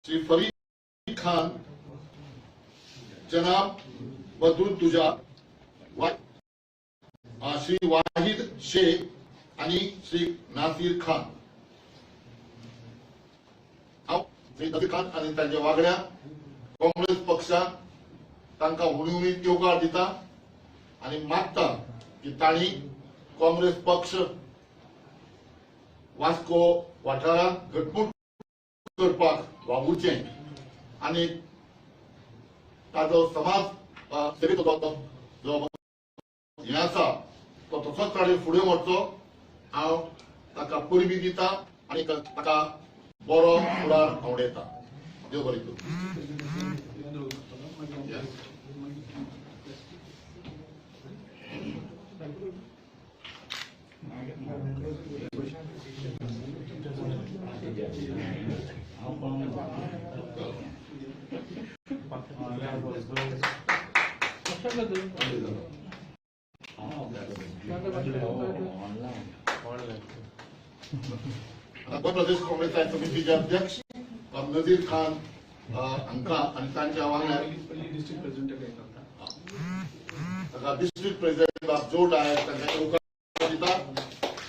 श्री फरीद खान, जनाब बदरुल तुजा, श्री वाहिद शेख आणि श्री नासिर खान. श्री नासिर खान आणि त्यांच्या वांगड्या काँग्रेस पक्षान तांकां उणीवणीत येवकार दिता आणि मागता की तांणी काँग्रेस पक्ष वास्को वाठारांत घटमूट करपाक वावुरचें आणि ताजो समाज सेवेचो जो हें आसा तो तसोच ताणें फुडें व्हरचो. हांव ताका परबी दिता आनी ताका बरो फुडार आवडयता. देव बरें करूं. प्रदेश काँग्रेस समितीचे अध्यक्ष नजीर खान हांकां आनी तांच्या वांगड्या डिस्ट्रिक्ट प्रेसिडेंट ऑफ जोड आहे तांकां येवकार दिता.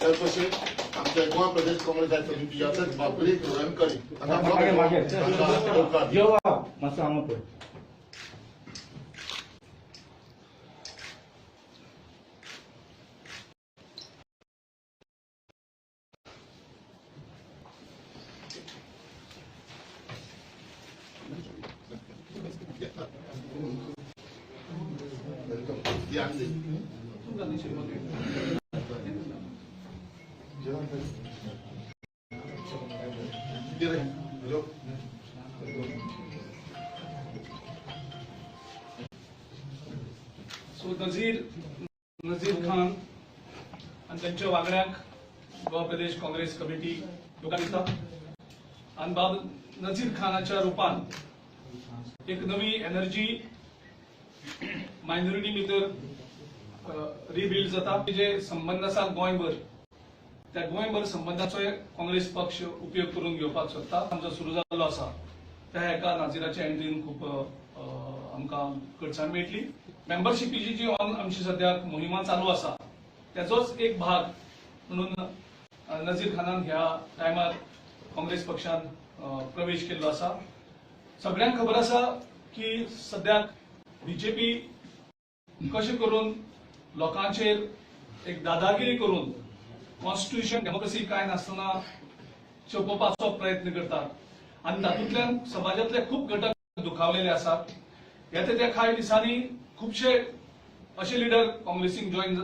ते भशेन आमचे गोवा प्रदेश काँग्रेस समितीचे अध्यक्ष बाबुरी रणकरी येवकार दिता. नजीर खान आणि त्यांच्या वांगड्यांक गोवा प्रदेश काँग्रेस कमिटी येवकार दिता. आणि बाब नजीर खानाच्या रूपान एक नवी एनर्जी मायनॉरिटी भितर रिबिल्ड जाता. जे संबंध आसा गोंयभर त्या गोंयभर संबंधाचो काँग्रेस पक्ष उपयोग करून घेवपाक सोदता. आमचो सुरू जाल्लो आसा त्या हेका नाझिराच्या एंट्रीन खूब आमकां कडसाण मेळटली. मेंबरशिपीची जी आमची सद्याक मोहिमा चालू आसा त्याचोच एक भाग म्हणून नजीर खानान ह्या टायमार काँग्रेस पक्षान प्रवेश केल्लो आसा. सगळ्यांक खबर आसा की सद्याक बीजेपी कशें करून लोकांचेर एक दादागिरी करून कॉन्स्टिट्यूशन डेमोक्रेसी काय नासतना छापोवपाचो प्रयत्न करतात आणि तातूंतल्यान समाजातले खूप घटक दुखावलेले आसात. येत्या कांय दिसांनी खुबशे असे लिडर काँग्रेसीक जॉईन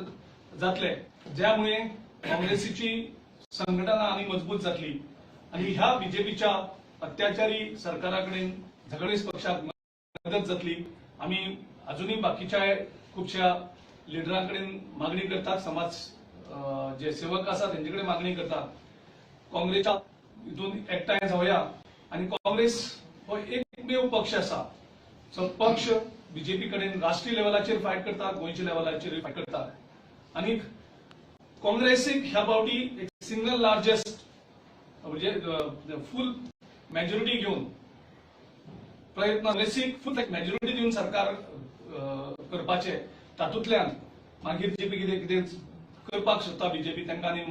जातले ज्यामुळे काँग्रेसीची संघटना आनी मजबूत जातली आणि ह्या बीजेपीच्या अत्याचारी सरकाराकडेन झगडीस पक्षाक मदत जातली. आम्ही अजूनही बाकीच्या खुबशा लिडरांकडेन मागणी करतात. समाज जे सेवक आसात त्यांचे कडेन मागणी करतात काँग्रेसच्या हितून एकठांय जावया आणि काँग्रेस हो एकमेव पक्ष आसा जो पक्ष बीजेपी कडेन राष्ट्रीय लेवलाचेर फायट करतात, गोंयच्या लेवलाचेर फायट करतात. आणि काँग्रेसीक ह्या फावटी एक सिंगल लार्जेस्ट म्हणजे फुल मेजॉरिटी घेऊन प्रयत्न काँग्रेसीक फुल मेजॉरिटी दिवन सरकार करपाचे. तातूंतल्यान मागीर जे कितें करपाक सोदता बीजेपी तांकां आनी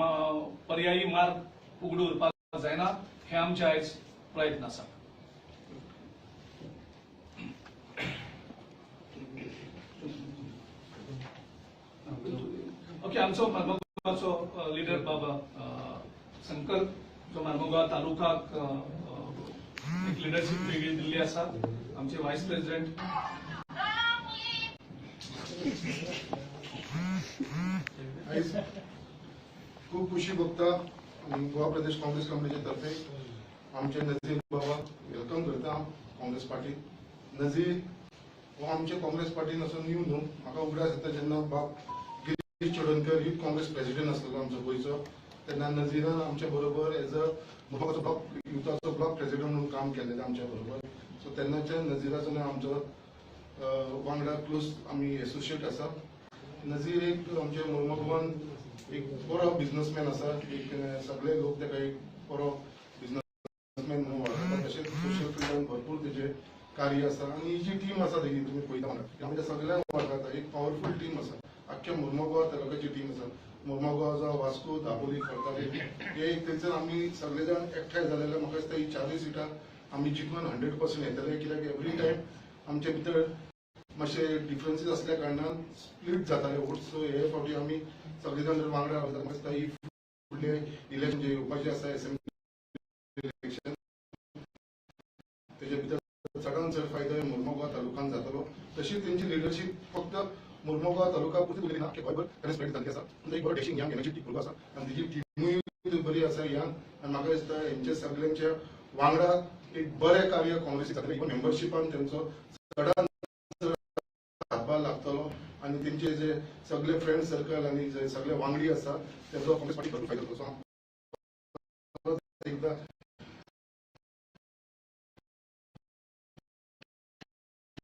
पर्यायी मार्ग उगडून उरपाक जायना हे आमचे आयज प्रयत्न आसा. ओके, आमचो मार्मोगांवचो लिडर बाबा शंकर जो मार्मोगांव तालुकाक एक लिडरशीप वेगळी दिल्ली आसा. आमचे व्हायस प्रेसिडेंट खूप खुशी भोगता गोवा प्रदेश काँग्रेस कमिटीचे तर्फे आमचे नजीर बाबा वेलकम करता काँग्रेस पार्टी. नजीर हो आमचे काँग्रेस पार्टीन असो न्यू न्हू. म्हाका उगडास येता जेन्ना बाब Girish Chodankar youth Congress president आसलेलो आमचो गोंयचो तेन्ना नजीरान आमच्या बरोबर एज अ मोबाचो ब्लॉक युथाचो ब्लॉक प्रेसिडेंट म्हणून काम केलेलें आमच्या बरोबर. सो तेन्नाच्या नजीराचो आमचो वांगडा क्लोज आमी एसोसिएट आसा. नजीर एक आमचे मोर्मुगांवान एक बरो बिझनेसमॅन आसा. एक सगळे लोक ताका एक बरो बिझनेसमॅन म्हणून वळखतात. तशेंच सोशल फिल्डान भरपूर तेजे कार्य आसा आनी ही जी टीम आसा तेजी तुमी पळयता म्हणा आमच्या सगळ्या वर्गात एक पॉवरफुल टीम आसा आख्ख्या मुर्मुगांव तालुक्याची टीम आसा मुर्मुगांव जावं वास्को दाबोली खडताले हे थंयसर आमी सगळे जाण एकठांय जालेले म्हाका दिसता ही 40 सिटां आमी जिखून 100% येतले कित्याक एवरी टायम आमचे भितर मातशे डिफरन्सीस असल्या कारणान स्प्लिट जाताले वोट सो हे फावटी आमी सगळे जाण जर वांगडा रावतात म्हाका दिसता ही फुडले इलेक्शन जे येवपाचे आसा असेंब्ली इलेक्शन तेजे भितर चडांत चड फायदो मुर्मुगांव तालुक्यान जातलो तशीच तेंची लिडरशीप फक्त मुर्मुगांव तालुका पुरती उरली ना गोंयभर ताणें स्प्रेड जाल्ली आसा आनी एक बरो डॅशिंग यंग एनर्जेटीक भुरगो आसा आनी तेजी टिमूय बरी आसा यंग आनी म्हाका दिसता हेंच्या सगळ्यांच्या वांगडा एक बरें कार्य काँग्रेसीक जातलें इवन मेंबरशिपान तेंचो चडांत चड हातभार लागतलो आनी तेंचे जे सगळे फ्रेंड सर्कल आनी जे सगळे वांगडी आसा तेंचो काँग्रेस पार्टीक भरपूर फायदो जातलो सो एकदां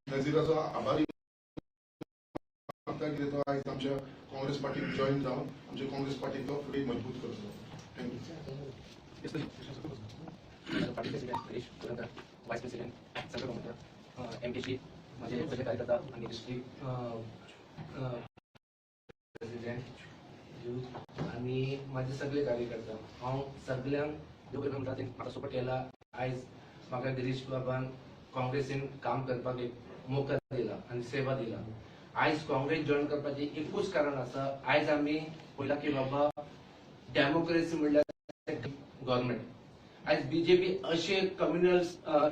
नजीराचो आभारी मागता कितें तो आयज आमच्या काँग्रेस पार्टीक जॉईन जावन आमच्या काँग्रेस पार्टीक तो फुडें मजबूत करतलो thank you party president Harish Purandar vice president Sanjay Gomkar एमपीशी माझे सगळे कार्यकर्ता आणि डिस्ट्रिक्ट प्रेसिडेंट आणि माझे सगळे कार्यकर्ता हांव सगळ्यांक देव म्हणटा म्हाका सपोर्ट केला आयज म्हाका गिरीश बाबान काँग्रेसीन काम करपाक एक मोका दिला आणि सेवा दिला आयज काँग्रेस जॉईन करपाचें एकूच कारण आसा आयज आमी पळयला की बाबा डेमोक्रेसी म्हणल्यार गव्हर्नमेंट आज बीजेपी असे कम्युनल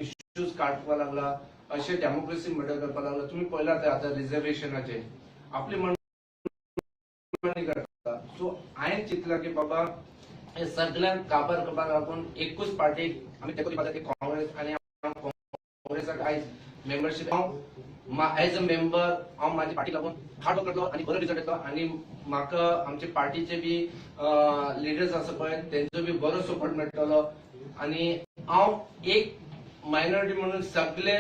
इश्यूज काढवा लागला असे डेमोक्रेसी मर्डर करपाक लागला तुम्ही पळयला ते आता रिझर्वेशनाचे आपली मांडणी करता सो हांवें चिंतला की बाबा हे सगळ्यांक काबार करपाक लागून एकूच पार्टीक आमी तेको दिवपाक जाय काँग्रेस आनी काँग्रेसाक आयज मेंबरशीप एज अ मेंबर हांव म्हाजी पार्टी लागून हार्ड वर्क करतलो आनी बरो रिजल्ट येतलो आनी म्हाका आमचे पार्टीचे बी लिडर्स आसा पळय तेंचो बी बरो सपोर्ट मेळटलो आणि हांव एक मायनॉरिटी म्हणून सगळे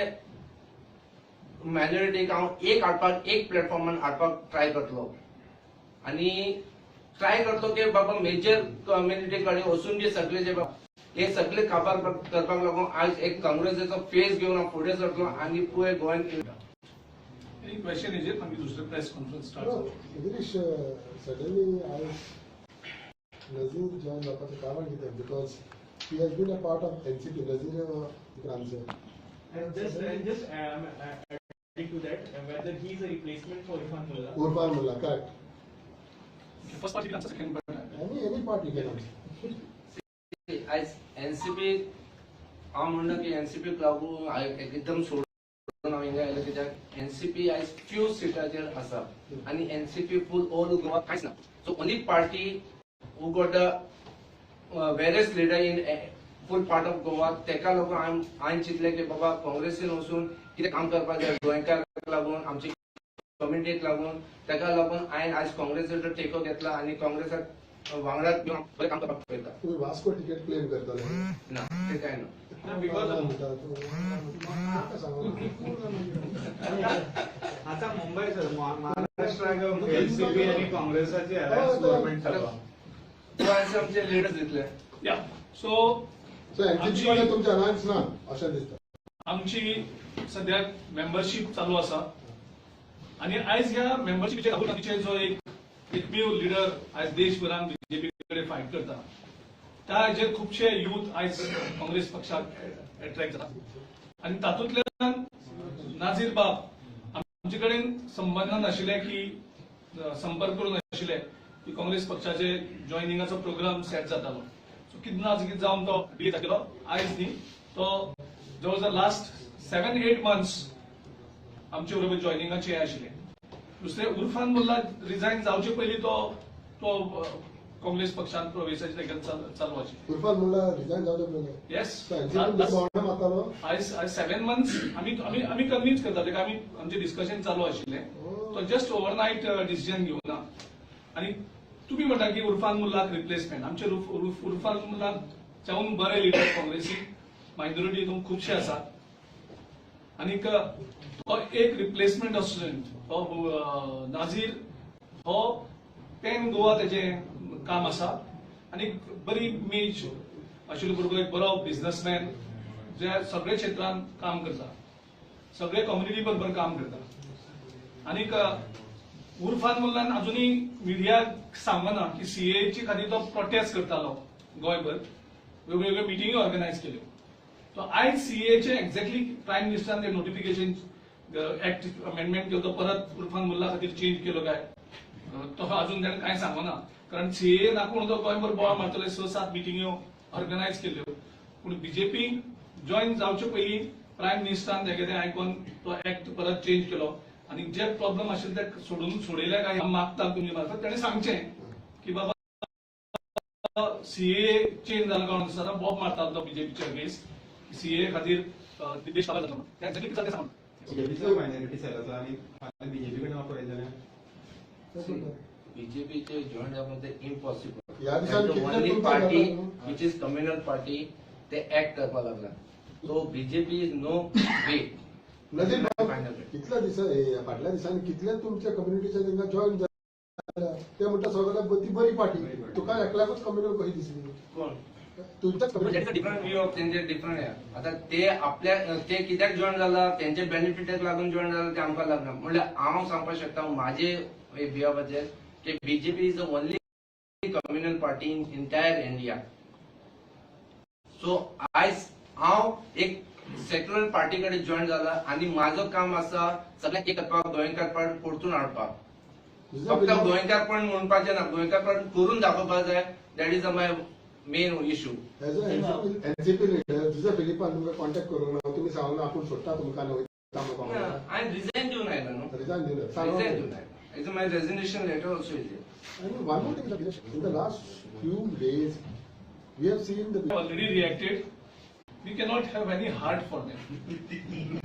मायनॉरिटीक हांव एक हाडपाक एक प्लॅटफॉर्मान हाडपाक ट्राय करतलो आणि ट्राय करतलो की बाबा मेजर कम्युनिटी कडेन वचून बी सगळे जे हे सगळे काबार करपाक लागून आज एक काँग्रेसीचो फेस घेवन हांव फुडें सरतलो आणि पुरे गोंयान Any question is it? आम्ही दुसरे press conference start Girish, suddenly Nazir joined the Karan with them because he has been a part of NCP. Nazir, you can answer. And just adding to that, whether he is a replacement for Irfan Mullah. Irfan Mullah, correct. First party answer second party Any part you can answer. आज NCP हांव म्हणना की NCP लागू एकदम सोडून हांव हिंगा आयलो कित्याक एनसीपी आयज फ्यू सिटाचेर आसा आनी एनसीपी फूल ऑल गोवा कांयच ना so only party who got the various leader in full part of Goa तेका लागून हांवें चिंतलें की बाबा काँग्रेसीन वचून कितें काम करपाक जाय गोंयकाराक लागून आमची कम्युनिटीक लागून तेका लागून हांवें आयज काँग्रेसीचो टेको घेतला आनी काँग्रेसाक वांगडाक घेवन बरें काम करपाक पळयता तुम्ही वास्को टिकेट क्लेम करतले ना ते काय ना आता मुंबई सर महाराष्ट्राक एनसीपी आणि काँग्रेसाचे अलायन्स गव्हर्नमेंट चालवा तो आमचे लिडर्स दितले या सो एनसीपी मध्ये तुमचे अलायन्स ना अशें दिसता आमची सध्या मेंबरशिप चालू आसा आणि आयज ह्या मेंबरशिपचे राहुल गांधीचे जो एकमेव लिडर आयज देशभरात बीजेपी कडे फायट करता त्या हाजेर खुबशे यूथ आयज काँग्रेस पक्षाक अट्रॅक्ट जाता आणि तातूंतल्यान नाझीर बाब आमचे कडेन संबंध नाशिल्ले की संपर्क करून नाशिल्ले की काँग्रेस पक्षाचे जॉयनिंगाचो प्रोग्राम सेट जातालो सो कितें जावन तो डिलीट केलो आयज न्ही तो जवळ लास्ट 7-8 months आमचे बरोबर जॉयनिंगाचे आशिल्ले दुसरे उर्फान मुल्ला रिजायन जावचे पयलीं तो काँग्रेस पक्षांत प्रवेशाची तयारी चालू आशिल्ली इरफान मुल्ला रिजाइन जावचे पयलीं येस एनसीपी मारतालो आयज 7 months आमी कन्विन्स करता तेका आमचे डिस्कशन चालू आशिल्ले तो जस्ट ओवरनायट डिसिजन घेवना आनी तुमी म्हणटा की उर्फान मुल्लाक रिप्लेसमेंट आमचे उर्फान मुल्लाक जावन बरे लिडर काँग्रेसीक मायनॉरिटी हितून खुबशे आसात आनी तो एक रिप्लेसमेंट स्टुडंट हो नाझीर हो पॅन गोवा तेजे काम आसा आनी बरी इमेज आशिल्लो भुरगो एक बरो बिझनेसमॅन जे सगळे क्षेत्रांत काम करता, सगळे कम्युनिटी बरोबर काम करता. आनीक उर्फान मुल्लान अजूनही मिडियाक सांगना की सीएची खातीर तो प्रोटेस्ट करतालो गोंयभर, वेगवेगळ्यो मिटिंगी ऑर्गनायज केल्यो. तो आयज सीएचे एक्झॅक्टली प्रायम मिनिस्टरान ते नोटिफिकेशन एक्ट अमेंडमेंट केलो तो परत उर्फान मुल्ला खातीर चेंज केलो काय तो अजून ताणें कांय सांगना. कारण सीए नाकून तो गोंयभर बोवाळ मारतले, 6-7 मिटिंग्यो ऑर्गनायज केल्ल्यो. पूण बीजेपी जॉईन जावचे पयलीं प्रायम मिनिस्टरान तेगे तें आयकून तो एक्ट परत चेंज केलो आनी जे प्रॉब्लेम आशिल्ले ते सोडयले काय मागता तुमचे मार्फत ताणें सांगचें की बाबा सीए चेंज जालो कारण दिसता बॉब मारता तो बीजेपीच्या अगेन्स्ट सीए खातीर देश काबार जातलो. ते एक्झॅक्टली कितें सांग बीजेपीचो मायनॉरिटी सेलाचो आणि बीजेपी कडेन वापरले जाल्यार बीजेपीचे जॉईन जावपाक इम्पॉसिबल. ह्या दिसांनी कितले ओनली तुमचे पार्टी जाता? विच इज कम्युनल पार्टी ते ऍक्ट करपाक लागला. सो बीजेपी इज नो वे. नजीर भाऊ, फायनल वे. कितल्या दिसा फाटल्या दिसांनी कितले तुमच्या कम्युनिटीच्या तांकां जॉईन जाल्या ते म्हणटा सगळ्यात ती बरी पार्टी. तुका एकल्याकूच कम्युनल कशी दिसली? कोण तुमच्याच डिफरंट व्ह्यू ऑफ तेंचे डिफरंट आहे. आता ते आपल्या ते कित्याक जॉईन जाला, त्यांचे बेनिफिटाक लागून जॉईन जाला ते आमकां लागना. म्हणल्यार हांव सांगपाक शकता माझे बिहावाचेर की BJP is the only communal party in entire India. So आयज हांव एक सेक्युलर पार्टी कडेन जॉईन जाला आणि माझं काम आसा सगळ्यांक एक करपाक, गोंयकारपण परतून हाडपाक. फक्त गोंयकारपण म्हणपाचें ना, गोंयकारपण करून दाखोवपाक जाय. That is my main issue. As a NCP leader तुझ्या फिलिपान तुमकां कॉन्टॅक्ट करूंक ना, तुमी सांगला आपूण सोडटा तुमकां हांवें रिझायन दिवन आयला न्हू. रिजायन दिलं. रिझायन दिवन आयला. Is my resignation letter also is And one more thing, in the last few days, we have seen the already reacted. We cannot have any heart for them.